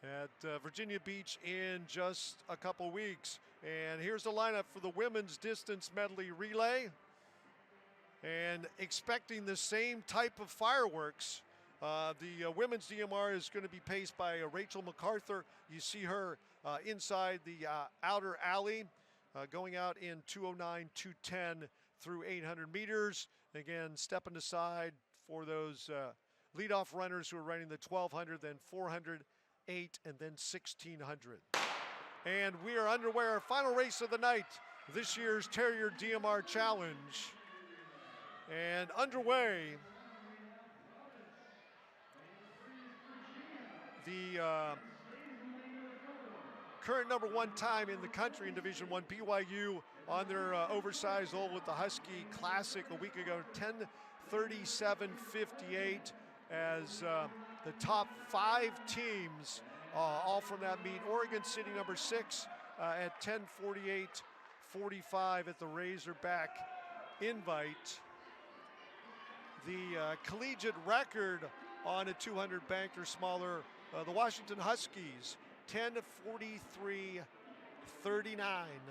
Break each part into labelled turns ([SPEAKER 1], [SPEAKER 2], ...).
[SPEAKER 1] at Virginia Beach in just a couple weeks. And here's the lineup for the women's distance medley relay. And expecting the same type of fireworks. The women's DMR is going to be paced by Rachel MacArthur. You see her inside the outer alley, going out in 209, 210 through 800 meters. Again, stepping aside for those leadoff runners who are running the 1200, then 400, 8, and then 1600. And we are underway, our final race of the night, this year's Terrier DMR Challenge. And underway, the current #1 time in the country in Division I, BYU, on their oversized oval with the Husky Classic a week ago, 10:37.58, as the top 5 teams, all from that meet. Oregon City #6 at 10:48.45 at the Razorback Invite. The collegiate record on a 200 banked or smaller, the Washington Huskies, 10:43.39.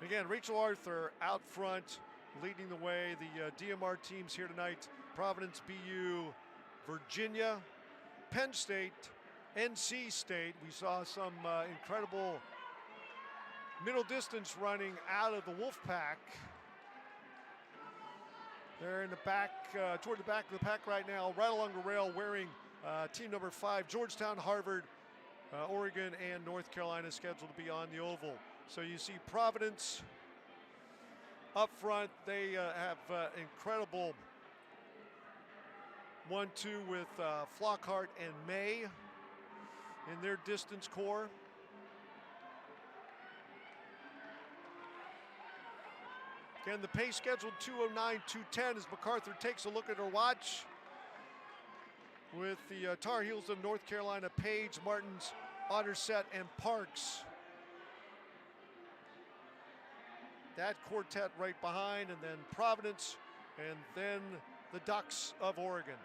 [SPEAKER 1] Again, Rachel Arthur out front, leading the way. The DMR teams here tonight: Providence, BU, Virginia, Penn State, NC State. We saw some incredible middle distance running out of the Wolfpack. They're in the back, toward the back of the pack right now, right along the rail, wearing team number 5, Georgetown, Harvard, Oregon, and North Carolina scheduled to be on the oval. So you see Providence up front. They have incredible 1-2 with Flockhart and May in their distance core. Again, the pace scheduled 209, 210 as MacArthur takes a look at her watch. With the Tar Heels of North Carolina, Page, Martins, Otterset, and Parks. That quartet right behind, and then Providence, and then the Ducks of Oregon.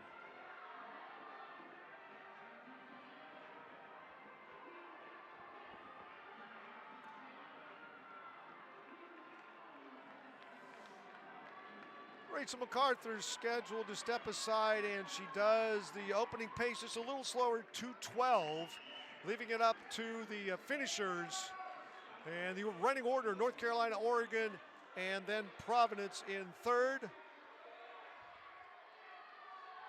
[SPEAKER 1] Rachel MacArthur's scheduled to step aside, and she does. The opening pace is a little slower, 2:12, leaving it up to the finishers. And the running order: North Carolina, Oregon, and then Providence in third.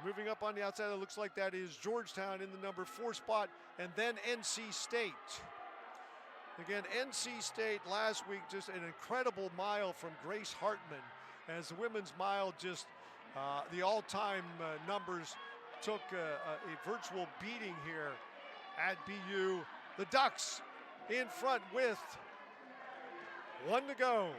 [SPEAKER 1] Moving up on the outside, it looks like that is Georgetown in the #4 spot, and then NC State. Again, NC State last week, just an incredible mile from Grace Hartman, as the women's mile just, the all-time numbers took a virtual beating here at BU. The Ducks in front with 1 to go.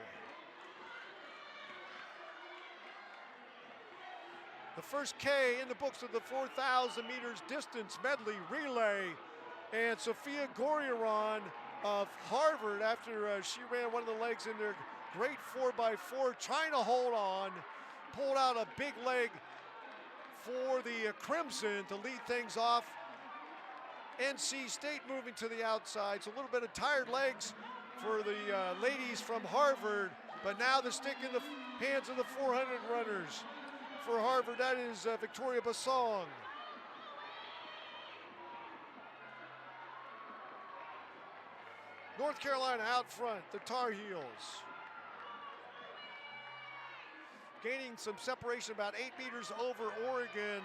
[SPEAKER 1] The first K in the books of the 4,000 meters distance medley relay. And Sophia Gorieron of Harvard, after she ran one of the legs in their great 4x4, trying to hold on, pulled out a big leg for the Crimson to lead things off. NC State moving to the outside, so a little bit of tired legs for the ladies from Harvard, but now the stick in the hands of the 400 runners. For Harvard, that is Victoria Bassong. North Carolina out front, the Tar Heels. Gaining some separation, about 8 meters over Oregon.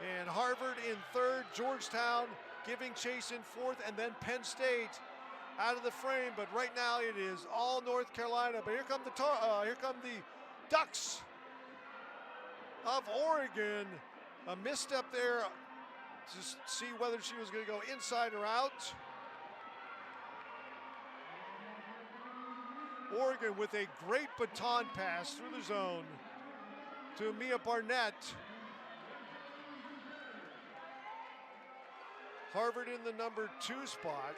[SPEAKER 1] And Harvard in third, Georgetown giving chase in fourth, and then Penn State out of the frame. But right now it is all North Carolina. But here come the Ducks of Oregon. A misstep there to see whether she was going to go inside or out. Oregon with a great baton pass through the zone to Mia Barnett. Harvard in the #2 spot.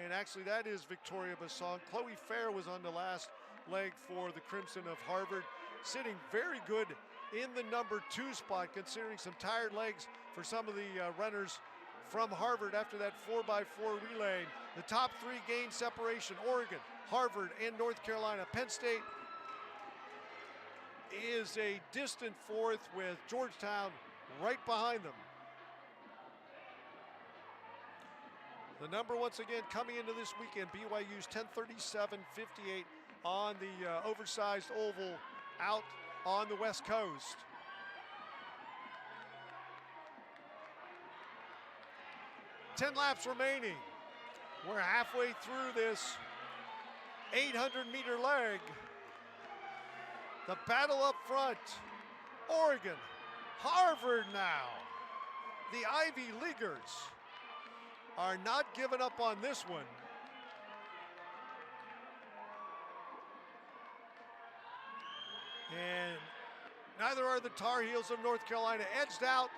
[SPEAKER 1] And actually that is Victoria Basson. Chloe Fair was on the last leg for the Crimson of Harvard, sitting very good in the number 2 spot, considering some tired legs for some of the runners from Harvard after that 4x4 relay. The top 3 gain separation: Oregon, Harvard, and North Carolina. Penn State is a distant 4th with Georgetown right behind them. The number once again coming into this weekend, BYU's 10:37.58 on the oversized oval out on the West Coast. Ten laps remaining. We're halfway through this 800-meter leg. The battle up front. Oregon, Harvard now. The Ivy Leaguers are not giving up on this one. And neither are the Tar Heels of North Carolina, edged out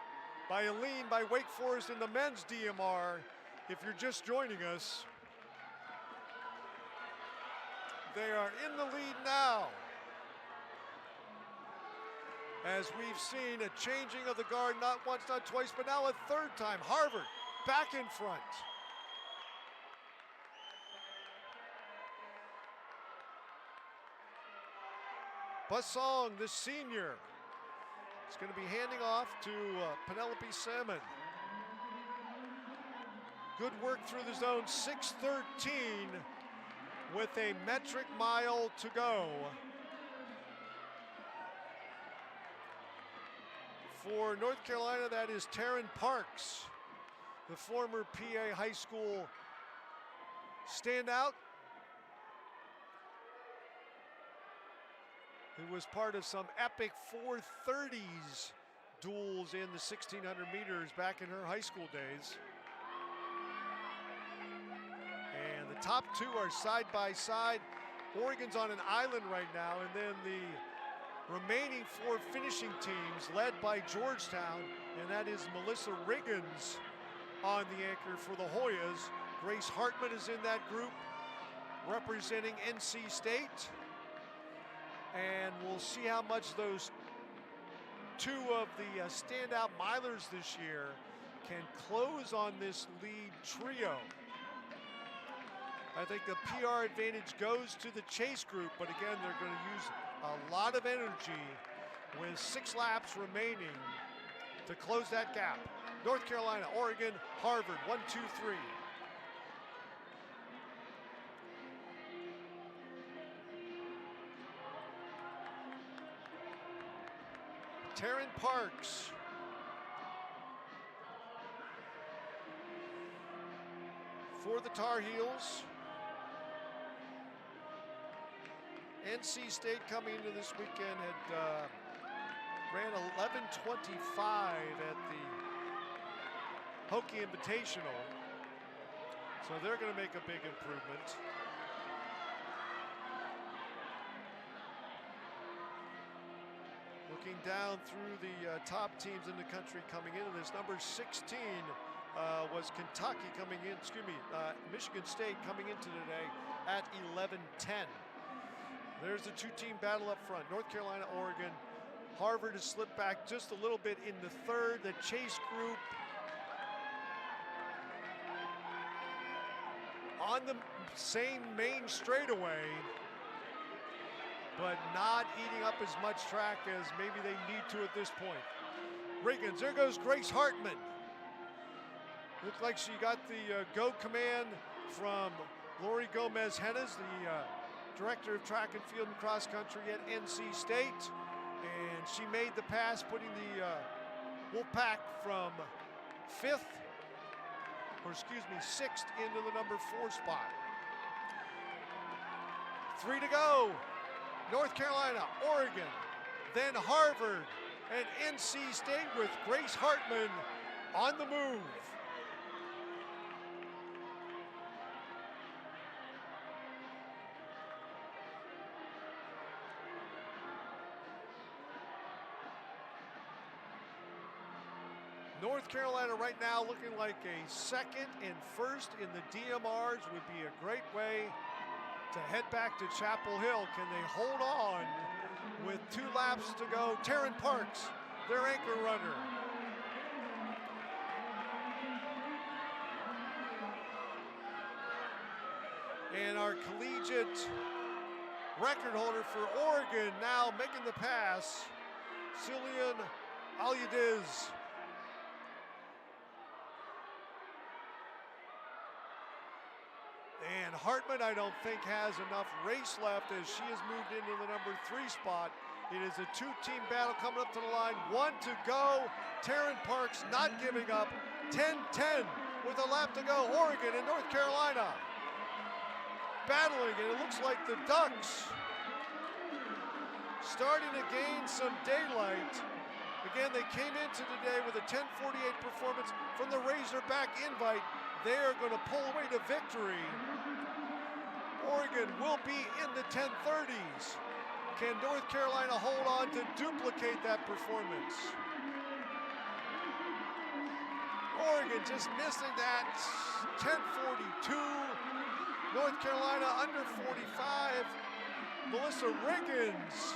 [SPEAKER 1] by a lean by Wake Forest in the men's DMR. If you're just joining us, they are in the lead now, as we've seen a changing of the guard, not once, not twice, but now a 3rd time. Harvard back in front. Basson, the senior, is going to be handing off to Penelope Salmon. Good work through the zone, 6:13 with a metric mile to go. For North Carolina, that is Taryn Parks, the former PA high school standout, who was part of some epic 4:30s duels in the 1600 meters back in her high school days. And the top 2 are side by side. Oregon's on an island right now, and then the remaining 4 finishing teams led by Georgetown, and that is Melissa Riggins on the anchor for the Hoyas. Grace Hartman is in that group representing NC State. And we'll see how much those 2 of the standout milers this year can close on this lead trio. I think the PR advantage goes to the Chase group, but again, they're going to use a lot of energy with 6 laps remaining to close that gap. North Carolina, Oregon, Harvard, 1, 2, 3. Taryn Parks. For the Tar Heels. NC State coming into this weekend had ran 11:25 at the Hokie Invitational. So they're going to make a big improvement. Looking down through the top teams in the country coming into this, number 16 was Kentucky coming in, Michigan State coming into today at 11:10. There's the 2-team battle up front. North Carolina, Oregon. Harvard has slipped back just a little bit in the 3rd. The Chase group on the same main straightaway, but not eating up as much track as maybe they need to at this point. Riggins, there goes Grace Hartman. Looked like she got the go command from Lori Gomez-Hennes, the director of track and field and cross country at NC State. And she made the pass, putting the Wolfpack from 6th into the number 4 spot. 3 to go. North Carolina, Oregon, then Harvard, and NC State with Grace Hartman on the move. North Carolina right now looking like a second and first in the DMRs would be a great way to head back to Chapel Hill. Can they hold on with 2 laps to go? Taryn Parks, their anchor runner. And our collegiate record holder for Oregon now making the pass, Cillian Alyadiz. And Hartman, I don't think, has enough race left as she has moved into the number 3 spot. It is a 2-team battle coming up to the line. 1 to go. Taryn Parks not giving up. 10-10 with a lap to go. Oregon and North Carolina battling, and it looks like the Ducks starting to gain some daylight. Again, they came into today with a 10:48 performance from the Razorback invite. They are going to pull away to victory. Oregon will be in the 10:30s. Can North Carolina hold on to duplicate that performance? Oregon just missing that 10:42. North Carolina under 45. Melissa Riggins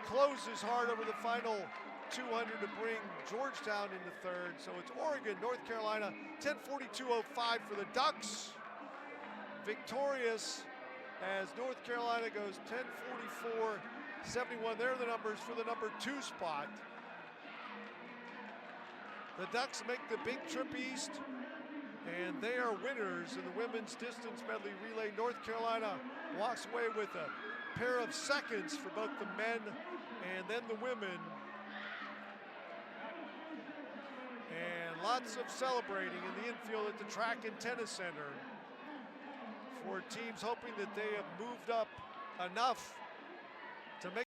[SPEAKER 1] closes hard over the final 200 to bring Georgetown into third. So it's Oregon, North Carolina, 10:42.05 for the Ducks. Victorious as North Carolina goes 10:44.71. They're the numbers for the number 2 spot. The Ducks make the big trip east, and they are winners in the women's distance medley relay. North Carolina walks away with a pair of seconds for both the men and then the women. And lots of celebrating in the infield at the track and tennis center for teams hoping that they have moved up enough to make